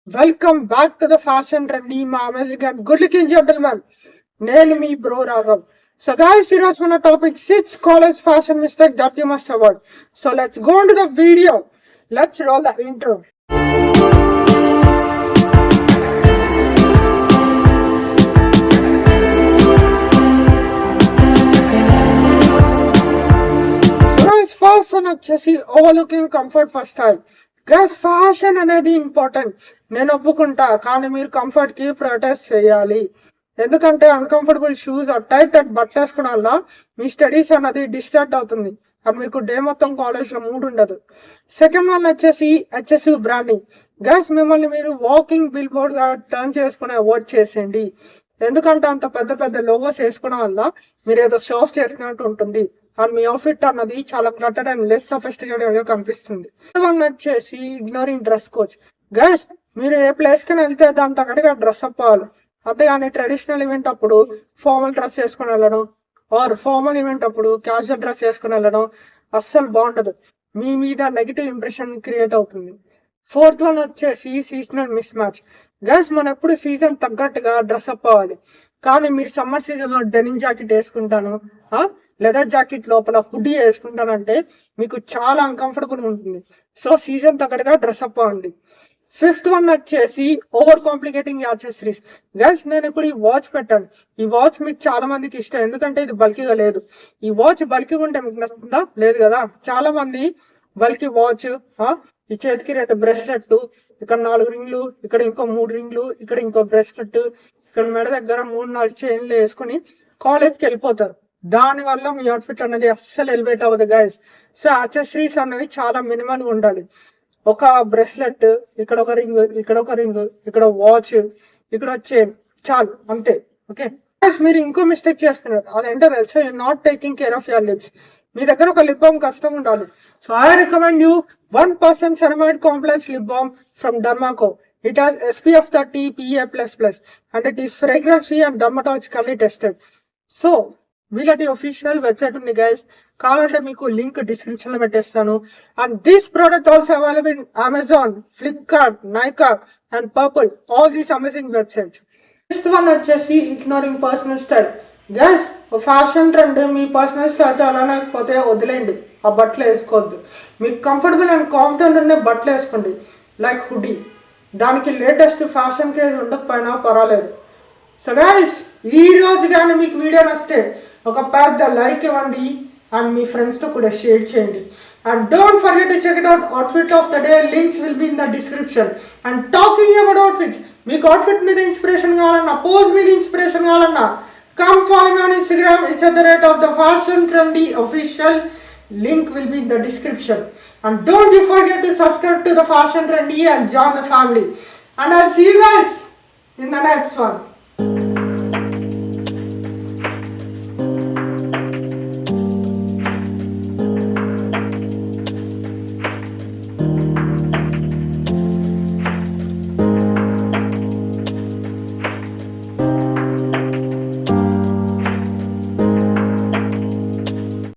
Welcome back to the Fashion Trendy, my amazing and good looking gentleman. Name me bro Raghav. So guys, here is one topic 6 college fashion mistakes that you must avoid. So let's go into the video. Let's roll the intro. So guys, first one వచ్చేసి overlooking comfort first time. Guys fashion అనేది important, నేను ఒప్పుకుంటా. కానీ మీరు కంఫర్ట్కి protest చేయాలి. ఎందుకంటే uncomfortable shoes tight and బట్టలు వేసుకోవడం వల్ల మీ స్టడీస్ అనేది డిస్టర్బ్ అవుతుంది అండ్ మీకు డే మొత్తం కాలేజ్లో మూడ్ ఉండదు. సెకండ్ వన్ వచ్చేసి హెచ్ఎస్యు బ్రాండింగ్. గైస్ మిమ్మల్ని మీరు వాకింగ్ బిల్ బోర్డ్గా టర్న్ చేసుకుని అవాయిడ్ చేసేయండి. ఎందుకంటే అంత పెద్ద పెద్ద లోగోస్ వేసుకోవడం వల్ల మీరు ఏదో షో ఆఫ్ చేసుకున్నట్టు ఉంటుంది అండ్ మీ అవుట్ఫిట్ అన్నది చాలా క్లటర్డ్ అండ్ లెస్ సఫిస్టికేటెడ్ గా కనిపిస్తుంది. వచ్చేసి ఇగ్నోరింగ్ డ్రెస్ కోడ్స్. గైస్ మీరు ఏ ప్లేస్ కి వెళ్తే దాని తగ్గట్టుగా డ్రెస్ అప్ అవ్వాలి. అంతేగాని ట్రెడిషనల్ ఈవెంట్ అప్పుడు ఫార్మల్ డ్రెస్ వేసుకుని వెళ్ళడం ఆర్ ఫార్మల్ ఈవెంట్ అప్పుడు క్యాజువల్ డ్రెస్ వేసుకుని వెళ్ళడం అస్సలు బాగుండదు. మీ మీద నెగిటివ్ ఇంప్రెషన్ క్రియేట్ అవుతుంది. ఫోర్త్ వన్ వచ్చేసి సీజనల్ మిస్ మ్యాచ్. గైస్ మనం ఎప్పుడు సీజన్ తగ్గట్టుగా డ్రెస్ అప్ అవ్వాలి. కానీ మీరు సమ్మర్ సీజన్లో డెనిమ్ జాకెట్ వేసుకుంటాను, లెదర్ జాకెట్ లోపల హుడీ వేసుకుంటానంటే మీకు చాలా అన్కంఫర్టబుల్ ఉంటుంది. సో సీజన్ తగ్గట్టుగా డ్రెస్ అప్ అవ్వండి. ఫిఫ్త్ వన్ వచ్చేసి ఓవర్ కాంప్లికేటింగ్ యాక్సెసరీస్. గైస్ నేను ఇప్పుడు ఈ వాచ్ పెట్టాను. ఈ వాచ్ మీకు చాలా మందికి ఇష్టం, ఎందుకంటే ఇది బల్కీగా లేదు. ఈ వాచ్ బల్కీగా ఉంటే మీకు నచ్చుతుందా? లేదు కదా. చాలా మంది బల్కీ వాచ్, ఈ చేతికి 2 బ్రేస్లెట్లు, ఇక్కడ 4 రింగ్లు, ఇక్కడ ఇంకో 3 రింగ్లు, ఇక్కడ ఇంకో బ్రేస్లెట్, ఇక్కడ మెడ దగ్గర 3-4 చైన్లు వేసుకుని కాలేజ్కి వెళ్ళిపోతారు. దానివల్ల మీ అవుట్ఫిట్ అనేది అస్సలు ఎలివేట్ అవ్వదు గైస్. సో యాక్సెసరీస్ అనేవి చాలా మినిమల్గా ఉండాలి. ఒక బ్రెస్లెట్, ఇక్కడ ఒక రింగ్, ఇక్కడ ఒక రింగ్, ఇక్కడ వాచ్, ఇక్కడ చైన్, చాలు అంతే. ఓకే మీరు ఇంకో మిస్టేక్ చేస్తున్నారు, అదేంటో తెలుసా? You not taking care of your lips. మీ దగ్గర ఒక లిప్ బామ్ కష్టం ఉండాలి. So I recommend you 1% ceramide complex lip balm from Dermaco. It has SPF 30 PA++ and it is fragrance free and dermatologically tested. So వీళ్ళది official website ఉంది guys, కావాలంటే మీకు link description లో పెట్టేస్తాను. And this product also available in Amazon, Flipkart, Nykaa and Purple, all these amazing websites. Next one వచ్చేసి ignoring personal style. Guys fashion trend మీ personal style అలానకపోతే వదిలేండి, ఆ బట్టలు వేసుకోవద్దు. మీకు కంఫర్టబుల్ అండ్ కాన్ఫిడెంట్ ఉండే బట్టలు వేసుకోండి, లైక్ హుడీ. దానికి లేటెస్ట్ ఫ్యాషన్ క్రేజ్ ఉండకపోయినా పర్వాలేదు. సో గైస్ ఈ రోజు కానీ మీకు వీడియో నచ్చితే ఒక పెద్ద లైక్ ఇవ్వండి అండ్ మీ ఫ్రెండ్స్తో కూడా షేర్ చేయండి. And don't forget to check it out outfit of the day, links will be in the description. And talking about outfits, మీకు అవుట్ఫిట్ మీద ఇన్స్పిరేషన్ కావాలన్నా, పోజ్ మీద ఇన్స్పిరేషన్ కావాలన్నా, come follow me on Instagram. It's at the rate of the Fashion Trendy official. Link will be in the description. And don't you forget to subscribe to the Fashion Trendy and join the family. And I'll see you guys in the next one.